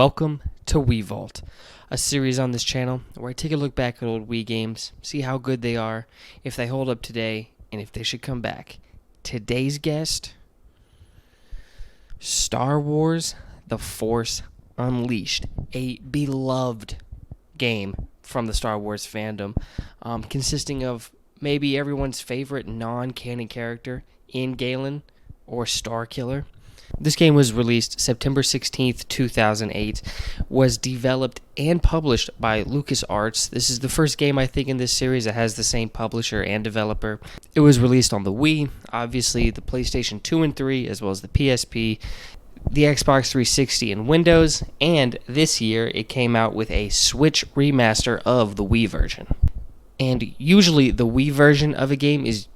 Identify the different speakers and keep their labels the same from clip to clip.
Speaker 1: Welcome to Wii Vault, a series on this channel where I take a look back at old Wii games, see how good they are, if they hold up today, and if they should come back. Today's guest, Star Wars: The Force Unleashed, a beloved game from the Star Wars fandom, consisting of maybe everyone's favorite non-canon character in Galen or Starkiller. This game was released September 16th, 2008, was developed and published by LucasArts. This is the first game, I think, in this series that has the same publisher and developer. It was released on the Wii, obviously the PlayStation 2 and 3, as well as the PSP, the Xbox 360 and Windows, and this year it came out with a Switch remaster of the Wii version. And usually the Wii version of a game is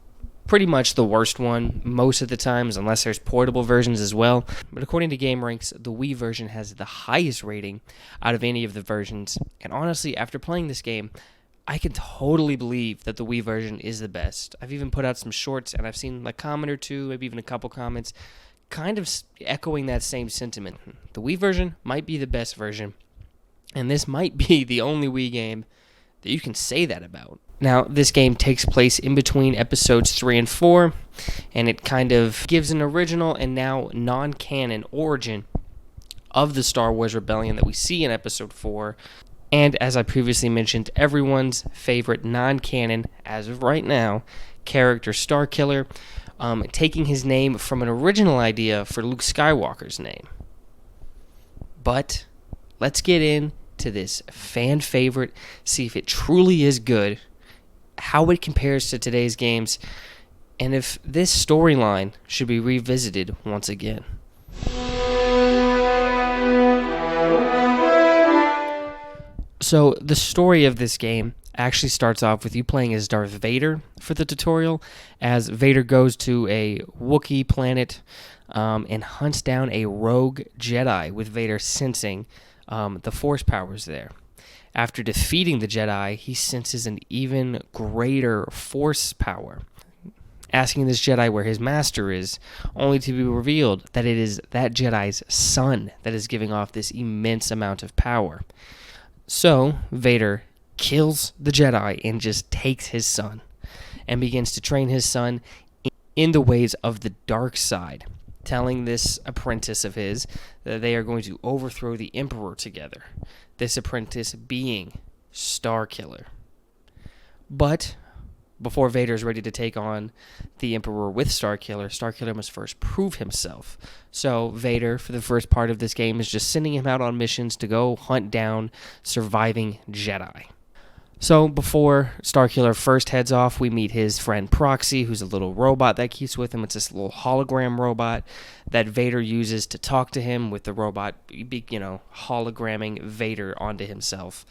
Speaker 1: pretty much the worst one most of the times, unless there's portable versions as well. But according to GameRanks, the Wii version has the highest rating out of any of the versions. And honestly, after playing this game, I can totally believe that the Wii version is the best. I've even put out some shorts, and I've seen a comment or two, maybe even a couple comments, kind of echoing that same sentiment. The Wii version might be the best version, and this might be the only Wii game that you can say that about. Now, this game takes place in between episodes 3 and 4, and it kind of gives an original and now non-canon origin of the Star Wars Rebellion that we see in episode 4, and as I previously mentioned, everyone's favorite non-canon, as of right now, character Starkiller, taking his name from an original idea for Luke Skywalker's name. But let's get into this fan favorite, see if it truly is good, how it compares to today's games, and if this storyline should be revisited once again. So the story of this game actually starts off with you playing as Darth Vader for the tutorial, as Vader goes to a Wookiee planet and hunts down a rogue Jedi, with Vader sensing the Force powers there. After defeating the Jedi, he senses an even greater Force power, asking this Jedi where his master is, only to be revealed that it is that Jedi's son that is giving off this immense amount of power. So, Vader kills the Jedi and just takes his son, and begins to train his son in the ways of the dark side, telling this apprentice of his that they are going to overthrow the Emperor together, this apprentice being Starkiller. But before Vader is ready to take on the Emperor with Starkiller, Starkiller must first prove himself. So Vader, for the first part of this game, is just sending him out on missions to go hunt down surviving Jedi. So before Starkiller first heads off, we meet his friend Proxy, who's a little robot that keeps with him. It's this little hologram robot that Vader uses to talk to him, with the robot, hologramming Vader onto himself.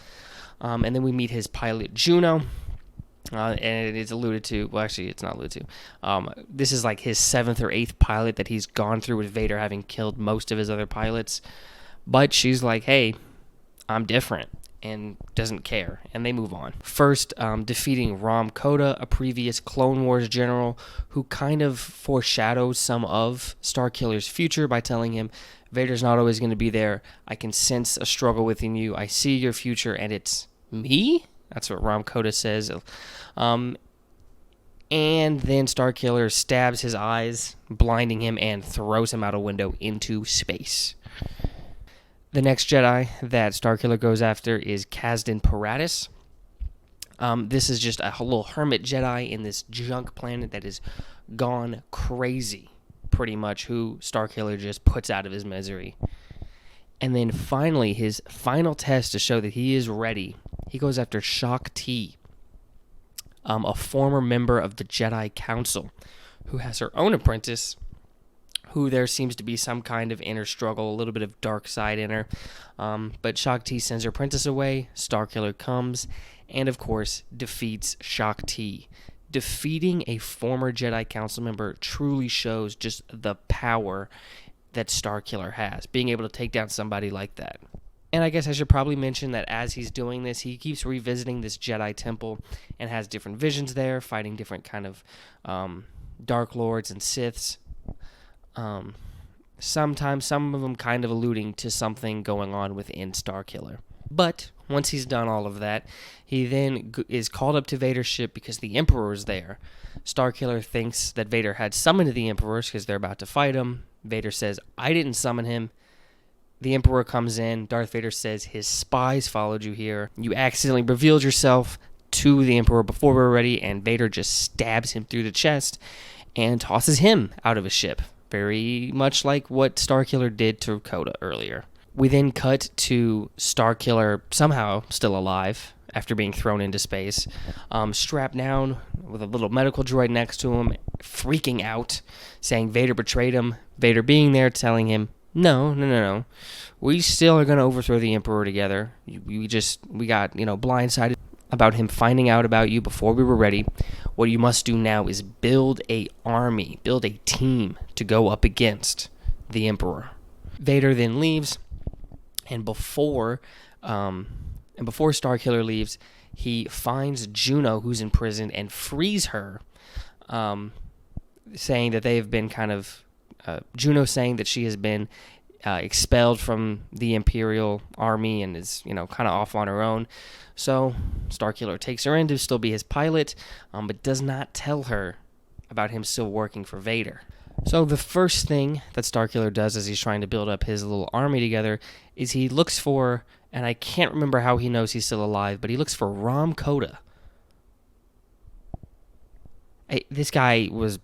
Speaker 1: And then we meet his pilot, Juno, and it's alluded to, well, actually, it's not alluded to. This is like his 7th or 8th pilot that he's gone through, with Vader having killed most of his other pilots. But she's like, hey, I'm different, and doesn't care, and they move on. First, defeating Rom Koda, a previous Clone Wars general, who kind of foreshadows some of Starkiller's future by telling him, Vader's not always going to be there. I can sense a struggle within you. I see your future, and it's me? That's what Rom Koda says. And then Starkiller stabs his eyes, blinding him, and throws him out a window into space. The next Jedi that Starkiller goes after is Kazdan Paratus. This is just a little hermit Jedi in this junk planet that is gone crazy, pretty much, who Starkiller just puts out of his misery. And then finally, his final test to show that he is ready, he goes after Shaak Ti, a former member of the Jedi Council, who has her own apprentice, who there seems to be some kind of inner struggle, a little bit of dark side in her. But Shaak Ti sends her apprentice away, Starkiller comes, and of course, defeats Shaak Ti. Defeating a former Jedi Council member truly shows just the power that Starkiller has, being able to take down somebody like that. And I guess I should probably mention that as he's doing this, he keeps revisiting this Jedi temple and has different visions there, fighting different kind of Dark Lords and Siths. sometimes some of them kind of alluding to something going on within Starkiller. But once he's done all of that, he then is called up to Vader's ship because the Emperor is there. Starkiller thinks that Vader had summoned the Emperor because they're about to fight him. Vader says, I didn't summon him. The Emperor comes in. Darth Vader says, his spies followed you here. You accidentally revealed yourself to the Emperor before we were ready, and Vader just stabs him through the chest and tosses him out of his ship. Very much like what Starkiller did to Coda earlier. We then cut to Starkiller somehow still alive after being thrown into space, strapped down with a little medical droid next to him, freaking out, saying Vader betrayed him. Vader being there telling him, no. We still are going to overthrow the Emperor together. We got, blindsided about him finding out about you before we were ready. What you must do now is build a army, build a team to go up against the Emperor. Vader then leaves, and before Starkiller leaves, he finds Juno, who's in prison, and frees her, saying that they have been Juno saying that she has been expelled from the Imperial Army and is, kind of off on her own. So Starkiller takes her in to still be his pilot, but does not tell her about him still working for Vader. So the first thing that Starkiller does as he's trying to build up his little army together is he looks for, and I can't remember how he knows he's still alive, but he looks for Rom Coda. This guy was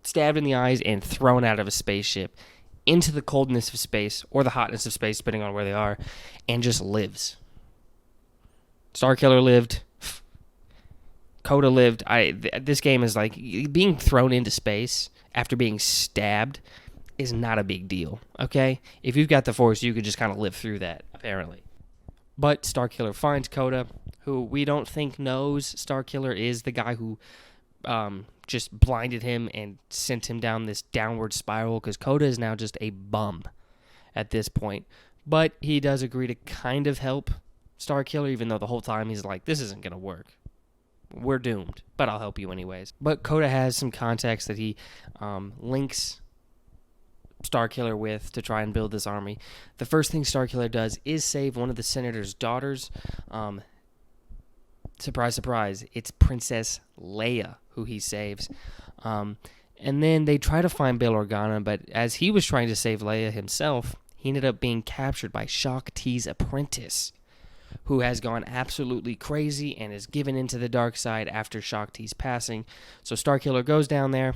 Speaker 1: stabbed in the eyes and thrown out of a spaceship into the coldness of space, or the hotness of space, depending on where they are, and just lives. Starkiller lived. Coda lived. This game is like, being thrown into space after being stabbed is not a big deal, okay? If you've got the Force, you could just kind of live through that, apparently. But Starkiller finds Coda, who we don't think knows Starkiller is the guy who just blinded him and sent him down this downward spiral, because Coda is now just a bum at this point. But he does agree to kind of help Starkiller, even though the whole time he's like, this isn't going to work. We're doomed, but I'll help you anyways. But Coda has some contacts that he links Starkiller with to try and build this army. The first thing Starkiller does is save one of the senator's daughters. Surprise, surprise, it's Princess Leia who he saves. And then they try to find Bail Organa, but as he was trying to save Leia himself, he ended up being captured by Shaak Ti's apprentice, who has gone absolutely crazy and is given into the dark side after Shaak Ti's passing. So Starkiller goes down there.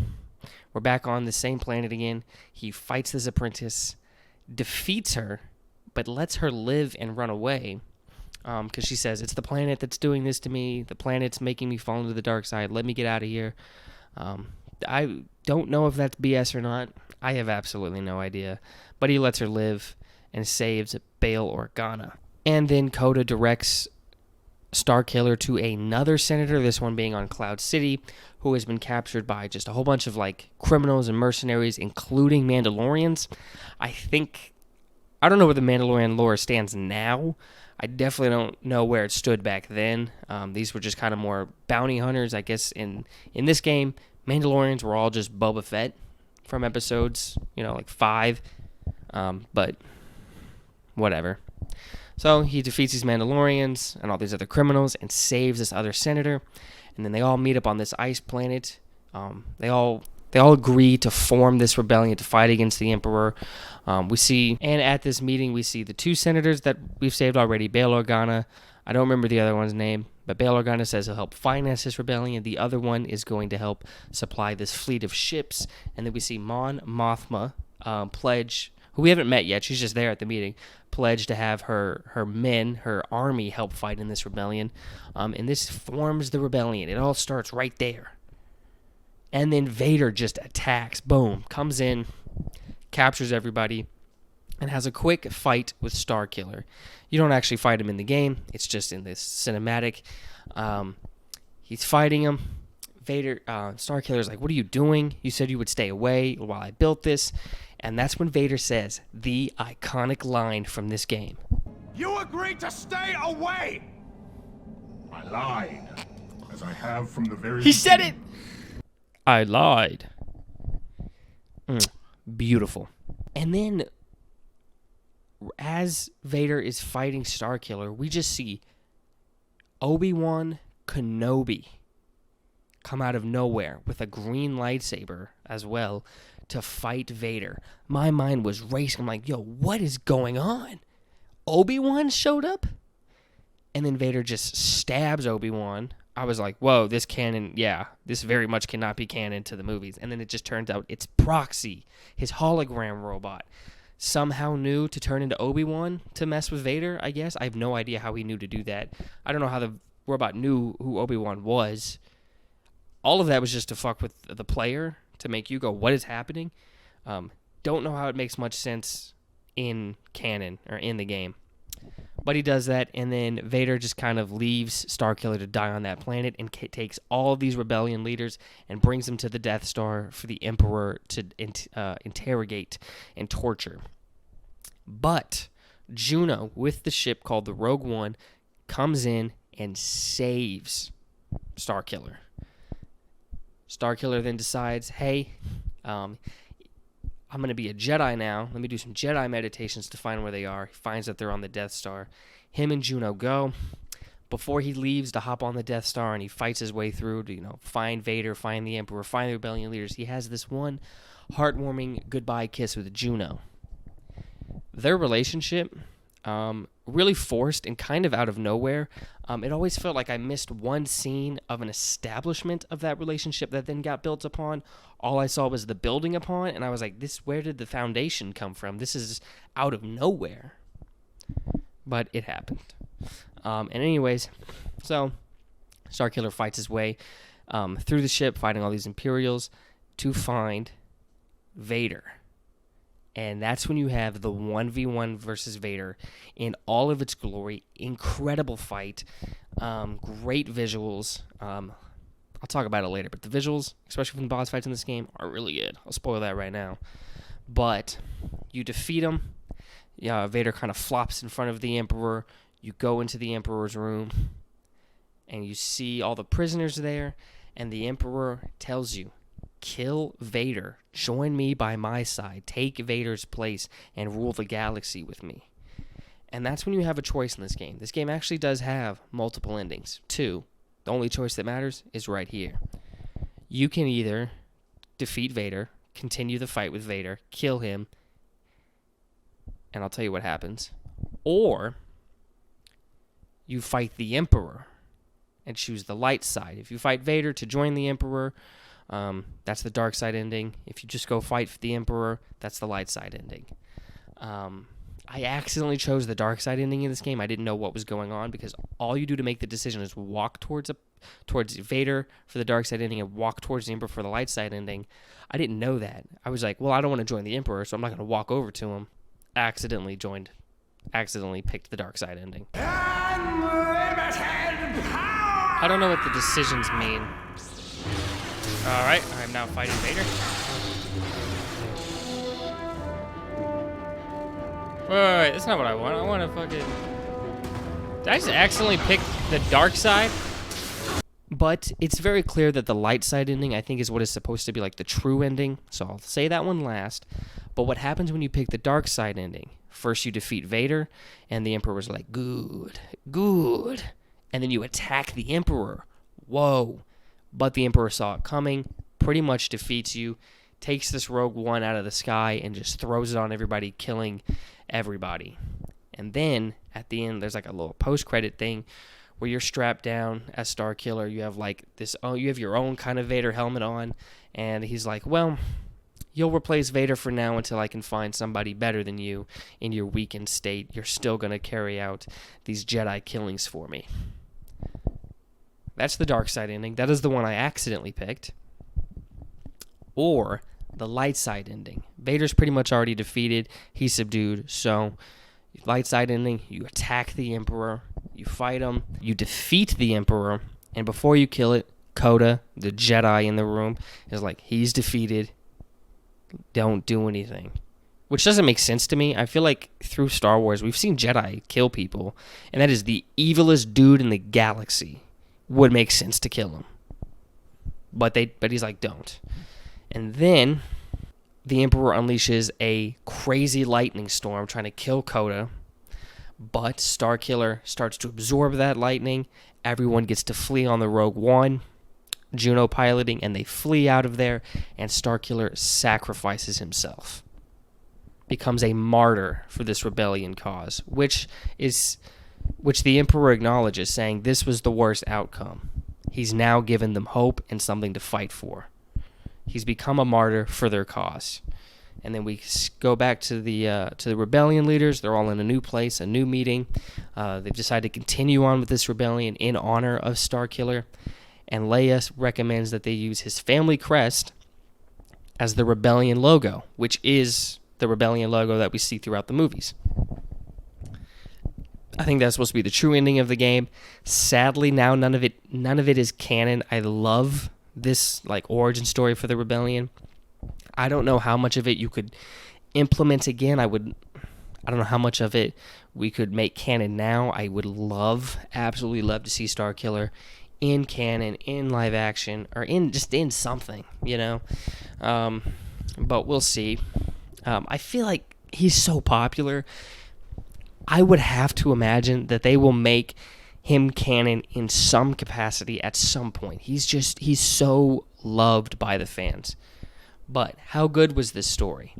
Speaker 1: We're back on the same planet again. He fights this apprentice, defeats her, but lets her live and run away. Because she says, it's the planet that's doing this to me. The planet's making me fall into the dark side. Let me get out of here. I don't know if that's BS or not. I have absolutely no idea. But he lets her live and saves Bail Organa. And then Coda directs Starkiller to another senator, this one being on Cloud City, who has been captured by just a whole bunch of criminals and mercenaries, including Mandalorians. I don't know where the Mandalorian lore stands now. I definitely don't know where it stood back then. These were just kind of more bounty hunters, I guess. In this game, Mandalorians were all just Boba Fett from episodes, 5. But whatever. So he defeats these Mandalorians and all these other criminals and saves this other senator. And then they all meet up on this ice planet. They all agree to form this rebellion to fight against the Emperor. And at this meeting, we see the two senators that we've saved already, Bail Organa. I don't remember the other one's name, but Bail Organa says he'll help finance this rebellion. The other one is going to help supply this fleet of ships. And then we see Mon Mothma pledge, who we haven't met yet, she's just there at the meeting, pledge to have her men, her army, help fight in this rebellion. And this forms the rebellion. It all starts right there. And then Vader just attacks, boom, comes in, captures everybody, and has a quick fight with Starkiller. You don't actually fight him in the game. It's just in this cinematic. He's fighting him. Starkiller's like, what are you doing? You said you would stay away while I built this. And that's when Vader says the iconic line from this game.
Speaker 2: You agreed to stay away!
Speaker 3: I lied, as I have from the very
Speaker 1: He said it! I lied. Beautiful. And then as Vader is fighting Starkiller, we just see Obi-Wan Kenobi come out of nowhere with a green lightsaber as well to fight Vader. My mind was racing. I'm like, yo, what is going on? Obi-Wan showed up? And then Vader just stabs Obi-Wan. I was like, whoa, this very much cannot be canon to the movies. And then it just turns out it's Proxy, his hologram robot. Somehow knew to turn into Obi-Wan to mess with Vader, I guess. I have no idea how he knew to do that. I don't know how the robot knew who Obi-Wan was. All of that was just to fuck with the player, to make you go, what is happening? Don't know how it makes much sense in canon or in the game. But he does that, and then Vader just kind of leaves Starkiller to die on that planet and takes all of these rebellion leaders and brings them to the Death Star for the Emperor to interrogate and torture. But Juno, with the ship called the Rogue One, comes in and saves Starkiller. Starkiller then decides, hey, I'm going to be a Jedi now. Let me do some Jedi meditations to find where they are. He finds that they're on the Death Star. Him and Juno go. Before he leaves to hop on the Death Star and he fights his way through to, find Vader, find the Emperor, find the rebellion leaders, he has this one heartwarming goodbye kiss with Juno. Their relationship, really forced and kind of out of nowhere. It always felt like I missed one scene of an establishment of that relationship that then got built upon. All I saw was the building upon, and I was like, where did the foundation come from? This is out of nowhere. But it happened. And anyways, so Starkiller fights his way through the ship, fighting all these Imperials to find Vader. And that's when you have the 1v1 versus Vader in all of its glory. Incredible fight. Great visuals. I'll talk about it later, but the visuals, especially from the boss fights in this game, are really good. I'll spoil that right now. But you defeat him. Yeah, Vader kind of flops in front of the Emperor. You go into the Emperor's room, and you see all the prisoners there, and the Emperor tells you, kill Vader. Join me by my side. Take Vader's place and rule the galaxy with me. And that's when you have a choice in this game. This game actually does have multiple endings. 2. The only choice that matters is right here. You can either defeat Vader, continue the fight with Vader, kill him, and I'll tell you what happens. Or you fight the Emperor and choose the light side. If you fight Vader to join the Emperor, that's the dark side ending. If you just go fight for the Emperor, that's the light side ending. I accidentally chose the dark side ending in this game. I didn't know what was going on because all you do to make the decision is walk towards Vader for the dark side ending and walk towards the Emperor for the light side ending. I didn't know that. I was like, well, I don't want to join the Emperor, so I'm not going to walk over to him. Accidentally picked the dark side ending. I don't know what the decisions mean. Alright, I'm now fighting Vader. Wait, that's not what I want. I want to fucking... Did I just accidentally pick the dark side? But it's very clear that the light side ending, I think, is what is supposed to be like the true ending. So I'll say that one last. But what happens when you pick the dark side ending? First you defeat Vader, and the Emperor was like, good. And then you attack the Emperor. Whoa. But the Emperor saw it coming, pretty much defeats you, takes this Rogue One out of the sky, and just throws it on everybody, killing everybody. And then, at the end, there's like a little post-credit thing where you're strapped down as Starkiller. You have like this, you have your own kind of Vader helmet on, and he's like, well, you'll replace Vader for now until I can find somebody better than you in your weakened state. You're still going to carry out these Jedi killings for me. That's the dark side ending. That is the one I accidentally picked. Or the light side ending. Vader's pretty much already defeated. He's subdued. So, light side ending, you attack the Emperor. You fight him. You defeat the Emperor. And before you kill it, Coda, the Jedi in the room, is like, he's defeated. Don't do anything. Which doesn't make sense to me. I feel like through Star Wars, we've seen Jedi kill people. And that is the evilest dude in the galaxy. Would make sense to kill him. But he's like, don't. And then the Emperor unleashes a crazy lightning storm trying to kill Coda, but Starkiller starts to absorb that lightning. Everyone gets to flee on the Rogue One, Juno piloting, and they flee out of there, and Starkiller sacrifices himself. Becomes a martyr for this rebellion cause, which the Emperor acknowledges, saying this was the worst outcome. He's now given them hope and something to fight for. He's become a martyr for their cause. And then we go back to the rebellion leaders. They're all in a new place, a new meeting. They've decided to continue on with this rebellion in honor of Starkiller. And Leia recommends that they use his family crest as the rebellion logo, which is the rebellion logo that we see throughout the movies. I think that's supposed to be the true ending of the game. Sadly, now none of it is canon. I love this origin story for the rebellion. I don't know how much of it you could implement again. I don't know how much of it we could make canon now. I would absolutely love to see Starkiller in canon, in live action, or in something, But we'll see. I feel like he's so popular. I would have to imagine that they will make him canon in some capacity at some point. He's so loved by the fans. But how good was this story?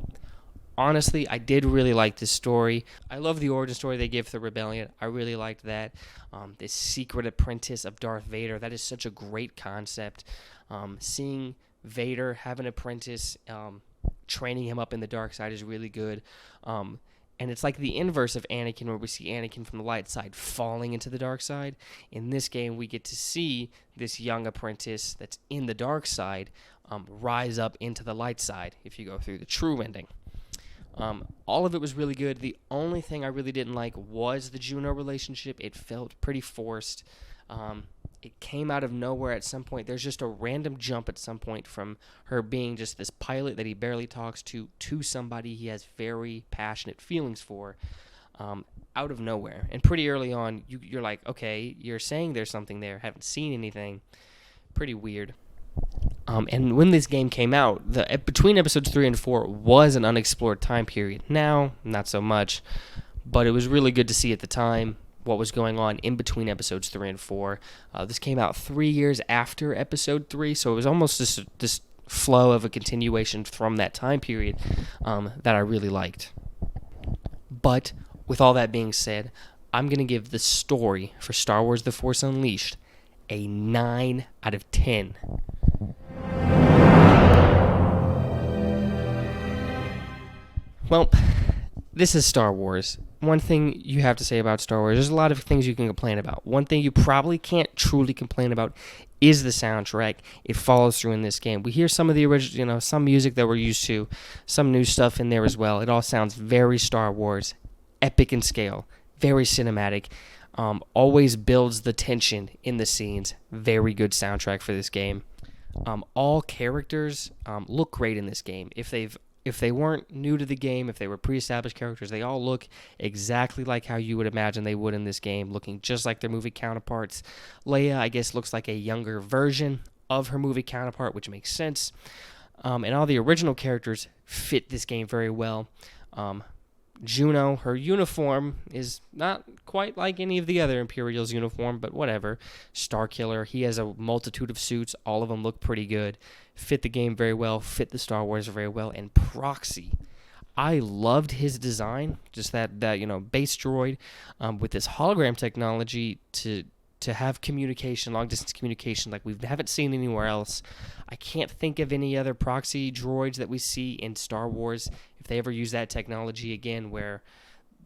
Speaker 1: Honestly, I did really like this story. I love the origin story they give the rebellion. I really liked that. This secret apprentice of Darth Vader, that is such a great concept. Seeing Vader have an apprentice, training him up in the dark side is really good. And it's like the inverse of Anakin, where we see Anakin from the light side falling into the dark side. In this game, we get to see this young apprentice that's in the dark side rise up into the light side if you go through the true ending. All of it was really good. The only thing I really didn't like was the Juno relationship. It felt pretty forced. It came out of nowhere at some point. There's just a random jump at some point from her being just this pilot that he barely talks to somebody he has very passionate feelings for, out of nowhere. And pretty early on, you're like, okay, you're saying there's something there. Haven't seen anything. Pretty weird. And when this game came out, between episodes 3 and 4 was an unexplored time period. Now, not so much, but it was really good to see at the time what was going on in between episodes 3 and 4. This came out 3 years after episode 3, so it was almost this flow of a continuation from that time period that I really liked. But with all that being said, I'm going to give the story for Star Wars The Force Unleashed a 9 out of 10. Well, this is Star Wars. One thing you have to say about Star Wars, there's a lot of things you can complain about. One thing you probably can't truly complain about is the soundtrack. It follows through in this game. We hear some of the original, some music that we're used to, some new stuff in there as well. It all sounds very Star Wars, epic in scale, very cinematic, always builds the tension in the scenes. Very good soundtrack for this game. All characters look great in this game. If they weren't new to the game, if they were pre-established characters, they all look exactly like how you would imagine they would in this game, looking just like their movie counterparts. Leia, I guess, looks like a younger version of her movie counterpart, which makes sense. And all the original characters fit this game very well. Juno, her uniform is not quite like any of the other Imperial's uniform, but whatever. Starkiller, he has a multitude of suits. All of them look pretty good. Fit the game very well, fit the Star Wars very well. And Proxy, I loved his design, just that base droid with this hologram technology to have communication, long-distance communication like we haven't seen anywhere else. I can't think of any other proxy droids that we see in Star Wars, if they ever use that technology again, where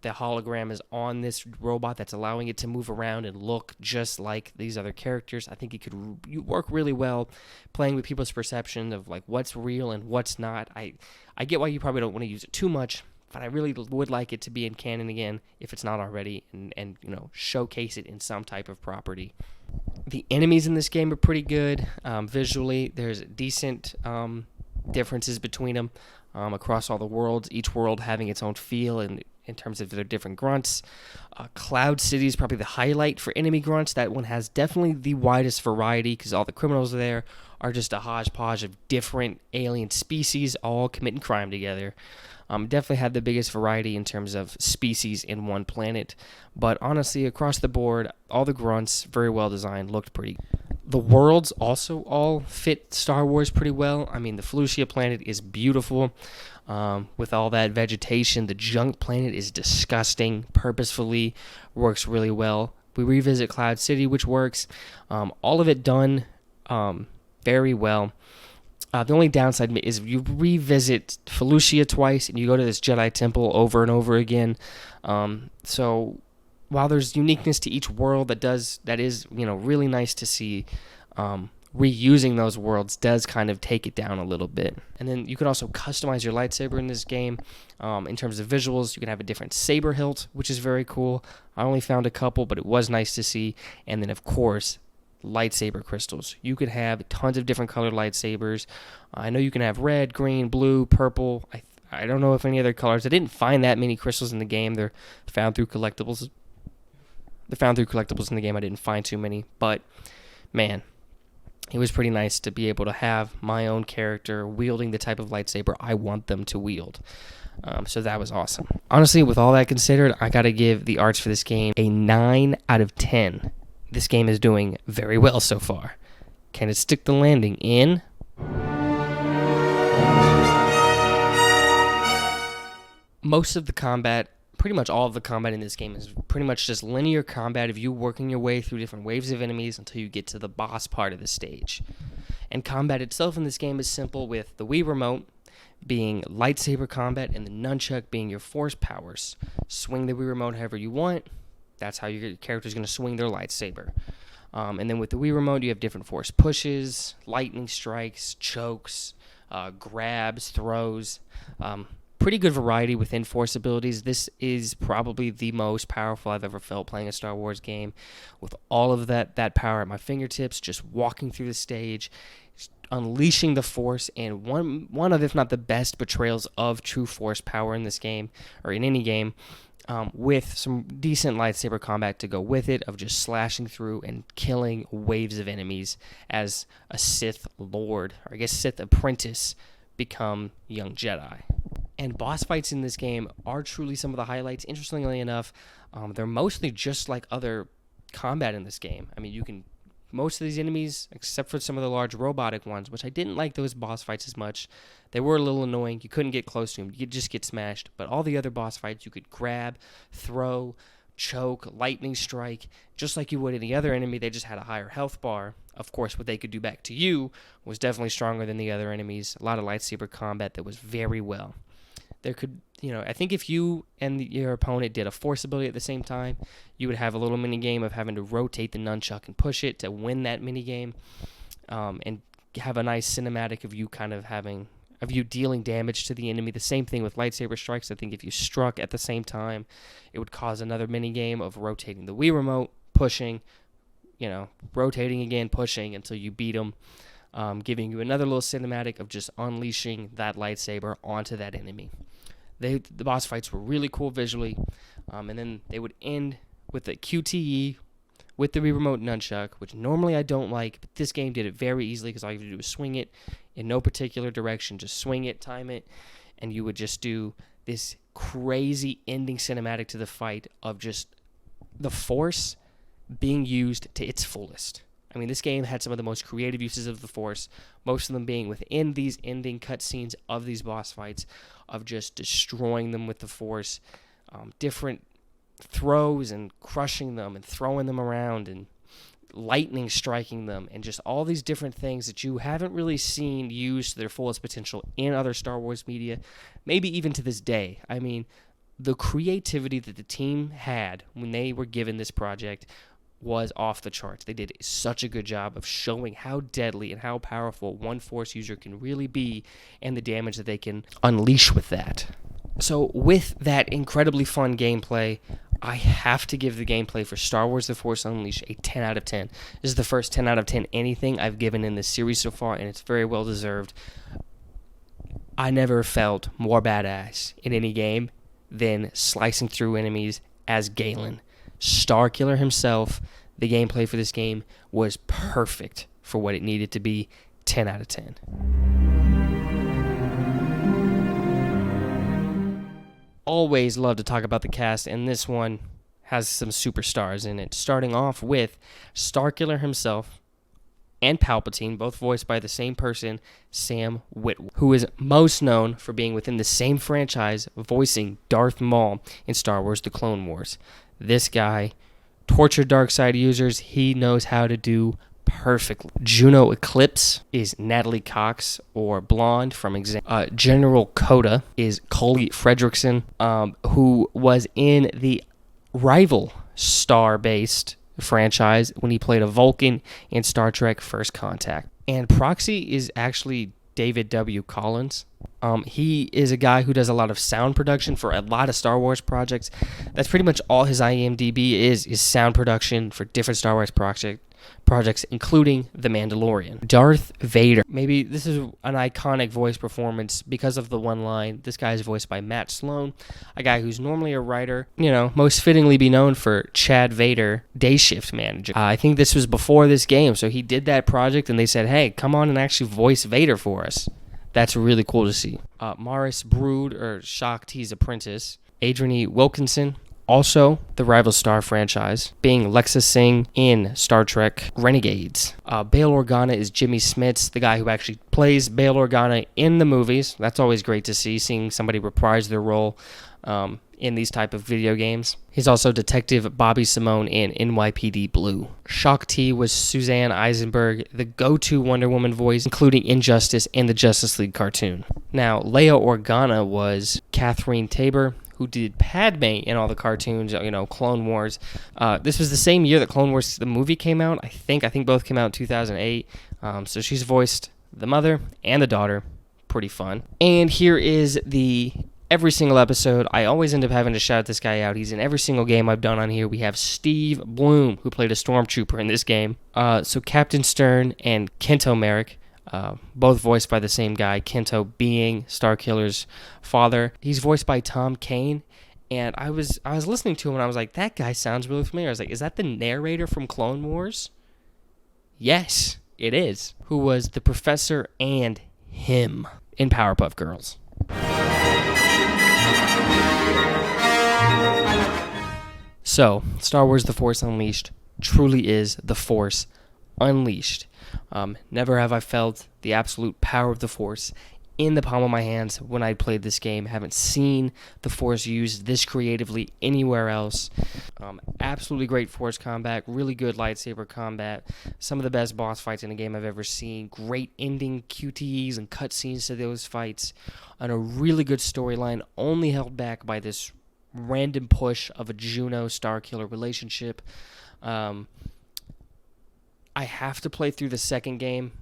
Speaker 1: the hologram is on this robot that's allowing it to move around and look just like these other characters. I think it could work really well playing with people's perception of what's real and what's not. I get why you probably don't want to use it too much, but I really would like it to be in canon again, if it's not already, and showcase it in some type of property. The enemies in this game are pretty good. Visually, there's decent differences between them across all the worlds, each world having its own feel and in terms of their different grunts. Cloud City is probably the highlight for enemy grunts. That one has definitely the widest variety because all the criminals are there. are just a hodgepodge of different alien species all committing crime together. Definitely had the biggest variety in terms of species in one planet, but honestly, across the board, all the grunts, very well designed, looked pretty. The worlds also all fit Star Wars pretty well. I mean, the Felucia planet is beautiful with all that vegetation. The junk planet is disgusting, purposefully, works really well. We revisit Cloud City, which works. All of it done very well. The only downside is you revisit Felucia twice and you go to this Jedi temple over and over again. So while there's uniqueness to each world that is really nice to see, reusing those worlds does kind of take it down a little bit. And then you can also customize your lightsaber in this game. In terms of visuals, you can have a different saber hilt, which is very cool. I only found a couple, but it was nice to see. And then, of course, lightsaber crystals. You could have tons of different colored lightsabers. I know you can have red, green, blue, purple. I don't know if any other colors. I didn't find that many crystals in the game. They're found through collectibles. In the game. I didn't find too many, but man, it was pretty nice to be able to have my own character wielding the type of lightsaber I want them to wield. So that was awesome. Honestly, with all that considered, I got to give the arts for this game a 9 out of 10. This game is doing very well so far. Can it stick the landing in? Most of the combat, pretty much all of the combat in this game is pretty much just linear combat of you working your way through different waves of enemies until you get to the boss part of the stage. And combat itself in this game is simple, with the Wii Remote being lightsaber combat and the nunchuck being your force powers. Swing the Wii Remote however you want. That's how your character's going to swing their lightsaber. And then with the Wii Remote, you have different force pushes, lightning strikes, chokes, grabs, throws. Pretty good variety within force abilities. This is probably the most powerful I've ever felt playing a Star Wars game, with all of that power at my fingertips, just walking through the stage, unleashing the Force, and one of, if not the best, portrayals of true Force power in this game, or in any game, with some decent lightsaber combat to go with it, of just slashing through and killing waves of enemies as a Sith Lord, or I guess Sith Apprentice, become young Jedi. And boss fights in this game are truly some of the highlights. Interestingly enough, they're mostly just like other combat in this game. I mean, most of these enemies, except for some of the large robotic ones, which I didn't like those boss fights as much. They were a little annoying. You couldn't get close to them. You'd just get smashed. But all the other boss fights, you could grab, throw, choke, lightning strike, just like you would any other enemy. They just had a higher health bar. Of course, what they could do back to you was definitely stronger than the other enemies. A lot of lightsaber combat that was very well. There could, I think if you and your opponent did a force ability at the same time, you would have a little mini game of having to rotate the nunchuck and push it to win that mini game, and have a nice cinematic of you dealing damage to the enemy. The same thing with lightsaber strikes. I think if you struck at the same time, it would cause another mini game of rotating the Wii Remote, pushing, rotating again, pushing until you beat them. Giving you another little cinematic of just unleashing that lightsaber onto that enemy. The boss fights were really cool visually, and then they would end with the QTE with the Wii Remote nunchuck, which normally I don't like, but this game did it very easily because all you have to do is swing it in no particular direction, just swing it, time it, and you would just do this crazy ending cinematic to the fight of just the Force being used to its fullest. I mean, this game had some of the most creative uses of the Force, most of them being within these ending cutscenes of these boss fights, of just destroying them with the Force, different throws and crushing them and throwing them around and lightning striking them, and just all these different things that you haven't really seen used to their fullest potential in other Star Wars media, maybe even to this day. I mean, the creativity that the team had when they were given this project was off the charts. They did such a good job of showing how deadly and how powerful one Force user can really be, and the damage that they can unleash with that. So with that incredibly fun gameplay, I have to give the gameplay for Star Wars The Force Unleashed a 10 out of 10. This is the first 10 out of 10 anything I've given in this series so far, and it's very well deserved. I never felt more badass in any game than slicing through enemies as Galen. Starkiller himself. The gameplay for this game was perfect for what it needed to be. 10 out of 10. Always love to talk about the cast, and this one has some superstars in it, starting off with Starkiller himself and Palpatine, both voiced by the same person, Sam Witwer, who is most known for being within the same franchise voicing Darth Maul in Star Wars The Clone Wars. This guy tortured dark-side users. He knows how to do perfectly. Juno Eclipse is Natalie Cox, or Blonde from General Coda is Coley Fredrickson, who was in the rival Star-based franchise when he played a Vulcan in Star Trek First Contact. And Proxy is actually David W. Collins. He is a guy who does a lot of sound production for a lot of Star Wars projects. That's pretty much all his IMDb is sound production for different Star Wars projects, including The Mandalorian. Darth Vader. Maybe this is an iconic voice performance because of the one line. This guy is voiced by Matt Sloan, a guy who's normally a writer, most fittingly be known for Chad Vader, Day Shift Manager. I think this was before this game, so he did that project and they said, hey, come on and actually voice Vader for us. That's really cool to see. Maris Brood, or Shakti's apprentice. Adrienne Wilkinson, also the rival Star franchise, being Lexa Singh in Star Trek Renegades. Bail Organa is Jimmy Smits, the guy who actually plays Bail Organa in the movies. That's always great to see, seeing somebody reprise their role in these type of video games. He's also Detective Bobby Simone in NYPD Blue. Shakti was Suzanne Eisenberg, the go-to Wonder Woman voice, including Injustice and the Justice League cartoon. Now, Leia Organa was Catherine Tabor, who did Padme in all the cartoons, Clone Wars. This was the same year that Clone Wars, the movie, came out. I think both came out in 2008. So she's voiced the mother and the daughter. Pretty fun. And here is every single episode. I always end up having to shout this guy out. He's in every single game I've done on here. We have Steve Bloom, who played a stormtrooper in this game. So Captain Stern and Kento Merrick, both voiced by the same guy, Kento being Starkiller's father. He's voiced by Tom Kane, and I was listening to him and I was like, that guy sounds really familiar. I was like, is that the narrator from Clone Wars? Yes, it is. Who was the professor and him in Powerpuff Girls. So, Star Wars The Force Unleashed truly is The Force Unleashed. Never have I felt the absolute power of the Force in the palm of my hands when I played this game. Haven't seen the Force used this creatively anywhere else. Absolutely great Force combat, really good lightsaber combat, some of the best boss fights in a game I've ever seen, great ending QTEs and cutscenes to those fights, and a really good storyline, only held back by this random push of a Juno Starkiller relationship. I have to play through the second game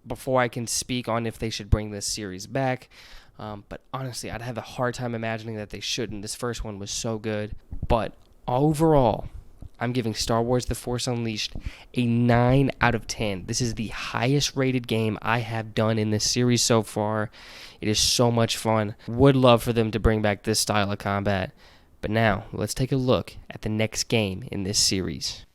Speaker 1: before I can speak on if they should bring this series back. But honestly, I'd have a hard time imagining that they shouldn't. This first one was so good. But overall, I'm giving Star Wars The Force Unleashed a 9 out of 10. This is the highest rated game I have done in this series so far. It is so much fun. Would love for them to bring back this style of combat. But now, let's take a look at the next game in this series.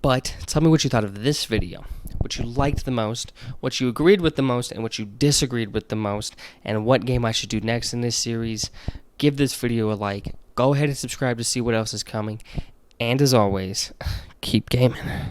Speaker 1: But tell me what you thought of this video, what you liked the most, what you agreed with the most, and what you disagreed with the most, and what game I should do next in this series. Give this video a like. Go ahead and subscribe to see what else is coming. And as always, keep gaming.